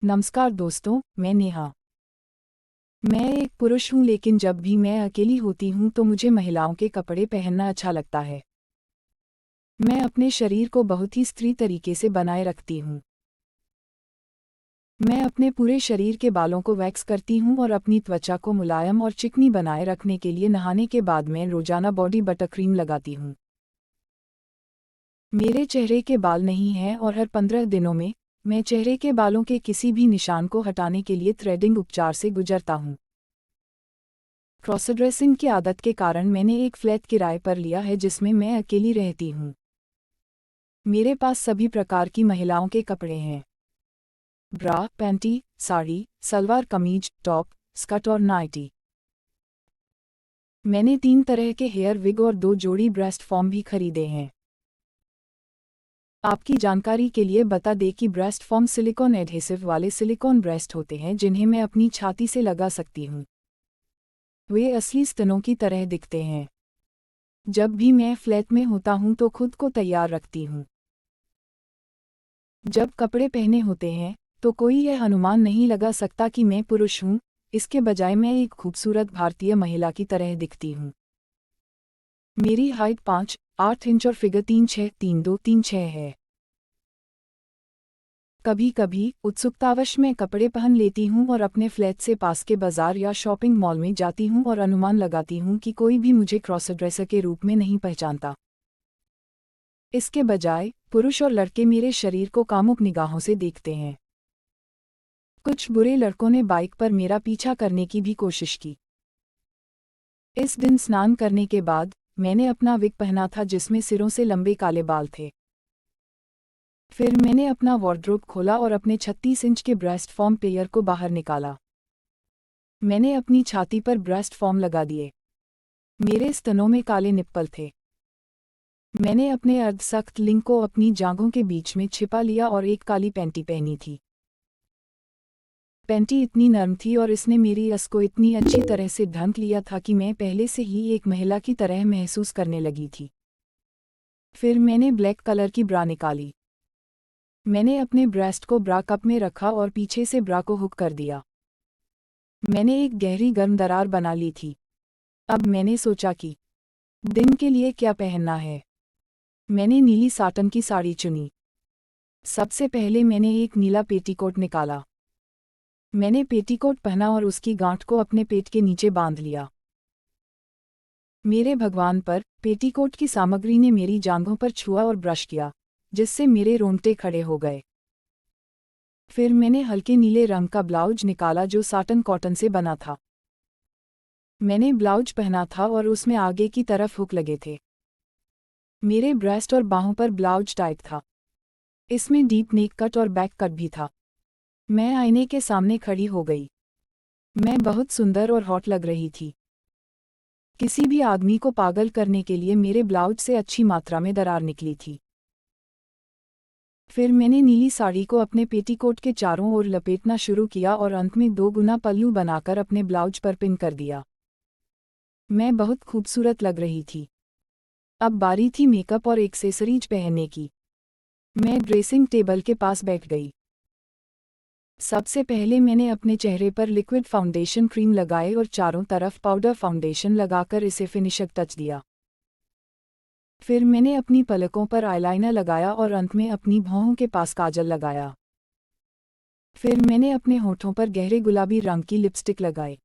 नमस्कार दोस्तों, मैं नेहा। मैं एक पुरुष हूँ, लेकिन जब भी मैं अकेली होती हूँ तो मुझे महिलाओं के कपड़े पहनना अच्छा लगता है। मैं अपने शरीर को बहुत ही स्त्री तरीके से बनाए रखती हूँ। मैं अपने पूरे शरीर के बालों को वैक्स करती हूँ और अपनी त्वचा को मुलायम और चिकनी बनाए रखने के लिए नहाने के बाद मैं रोजाना बॉडी बटर क्रीम लगाती हूँ। मेरे चेहरे के बाल नहीं हैं और हर 15 दिनों में मैं चेहरे के बालों के किसी भी निशान को हटाने के लिए थ्रेडिंग उपचार से गुजरता हूँ। क्रॉस ड्रेसिंग की आदत के कारण मैंने एक फ्लैट किराए पर लिया है जिसमें मैं अकेली रहती हूँ। मेरे पास सभी प्रकार की महिलाओं के कपड़े हैं। ब्रा, panty, sari, salwar kameez, top, skirt और नाइटी। मैंने 3 तरह के हेयर विग और 2 जोड़ी ब्रेस्ट फॉर्म भी खरीदे हैं। आपकी जानकारी के लिए बता दें कि ब्रेस्ट फॉर्म सिलिकॉन एडहेसिव वाले सिलिकॉन ब्रेस्ट होते हैं जिन्हें मैं अपनी छाती से लगा सकती हूँ। वे असली स्तनों की तरह दिखते हैं। जब भी मैं फ्लैट में होता हूँ तो खुद को तैयार रखती हूँ। जब कपड़े पहने होते हैं तो कोई यह अनुमान नहीं लगा सकता कि मैं पुरुष हूँ, इसके बजाय मैं एक खूबसूरत भारतीय महिला की तरह दिखती हूँ। मेरी हाइट 5'8" और फिगर 3'6" है। कभी कभी उत्सुकतावश मैं कपड़े पहन लेती हूँ और अपने फ्लैट से पास के बाजार या शॉपिंग मॉल में जाती हूँ और अनुमान लगाती हूँ कि कोई भी मुझे क्रॉस ड्रेसर के रूप में नहीं पहचानता। इसके बजाय पुरुष और लड़के मेरे शरीर को कामुक निगाहों से देखते हैं। कुछ बुरे लड़कों ने बाइक पर मेरा पीछा करने की भी कोशिश की। इस दिन स्नान करने के बाद मैंने अपना विग पहना था जिसमें सिरों से लंबे काले बाल थे। फिर मैंने अपना वार्डरोब खोला और अपने 36 इंच के ब्रेस्ट फॉर्म पेयर को बाहर निकाला। मैंने अपनी छाती पर ब्रेस्ट फॉर्म लगा दिए। मेरे स्तनों में काले निप्पल थे। मैंने अपने अर्धसख्त लिंग को अपनी जांघों के बीच में छिपा लिया और एक काली पैंटी पहनी थी। पैंटी इतनी नरम थी और इसने मेरी रस को इतनी अच्छी तरह से ढंक लिया था कि मैं पहले से ही एक महिला की तरह महसूस करने लगी थी। फिर मैंने ब्लैक कलर की ब्रा निकाली। मैंने अपने ब्रेस्ट को ब्रा कप में रखा और पीछे से ब्रा को हुक कर दिया। मैंने एक गहरी गर्म दरार बना ली थी। अब मैंने सोचा कि दिन के लिए क्या पहनना है। मैंने नीली साटन की साड़ी चुनी। सबसे पहले मैंने एक नीला पेटीकोट निकाला। मैंने पेटीकोट पहना और उसकी गांठ को अपने पेट के नीचे बांध लिया। मेरे भगवान पर पेटीकोट की सामग्री ने मेरी जांघों पर छुआ और ब्रश किया, जिससे मेरे रोंगटे खड़े हो गए। फिर मैंने हल्के नीले रंग का ब्लाउज निकाला जो साटन कॉटन से बना था। मैंने ब्लाउज पहना था और उसमें आगे की तरफ हुक लगे थे। मेरे ब्रेस्ट और बाहों पर ब्लाउज टाइट था। इसमें डीप नेक कट और बैक कट भी था। मैं आईने के सामने खड़ी हो गई। मैं बहुत सुंदर और हॉट लग रही थी। किसी भी आदमी को पागल करने के लिए मेरे ब्लाउज से अच्छी मात्रा में दरार निकली थी। फिर मैंने नीली साड़ी को अपने पेटीकोट के चारों ओर लपेटना शुरू किया और अंत में 2 गुना पल्लू बनाकर अपने ब्लाउज पर पिन कर दिया। मैं बहुत खूबसूरत लग रही थी। अब बारी थी मेकअप और एक्सेसरीज पहनने की। मैं ड्रेसिंग टेबल के पास बैठ गई। सबसे पहले मैंने अपने चेहरे पर लिक्विड फाउंडेशन क्रीम लगाए और चारों तरफ पाउडर फाउंडेशन लगाकर इसे फिनिशर टच दिया। फिर मैंने अपनी पलकों पर आईलाइनर लगाया और अंत में अपनी भौहों के पास काजल लगाया। फिर मैंने अपने होठों पर गहरे गुलाबी रंग की लिपस्टिक लगाई।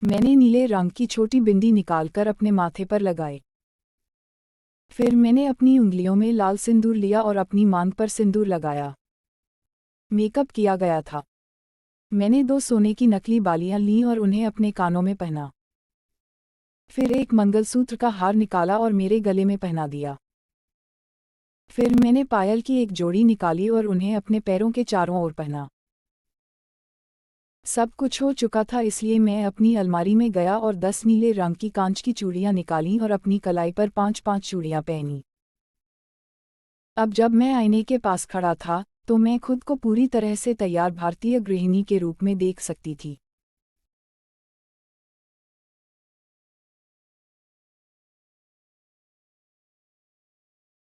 मैंने नीले रंग की छोटी बिंदी निकालकर अपने माथे पर लगाई। फिर मैंने अपनी उंगलियों में लाल सिंदूर लिया और अपनी मांग पर सिंदूर लगाया। मेकअप किया गया था। मैंने 2 सोने की नकली बालियां लीं और उन्हें अपने कानों में पहना। फिर एक मंगलसूत्र का हार निकाला और मेरे गले में पहना दिया। फिर मैंने पायल की एक जोड़ी निकाली और उन्हें अपने पैरों के चारों ओर पहना। सब कुछ हो चुका था, इसलिए मैं अपनी अलमारी में गया और 10 नीले रंग की कांच की चूड़ियां निकालीं और अपनी कलाई पर 5-5 चूड़ियां पहनी। अब जब मैं आईने के पास खड़ा था तो मैं खुद को पूरी तरह से तैयार भारतीय गृहिणी के रूप में देख सकती थी।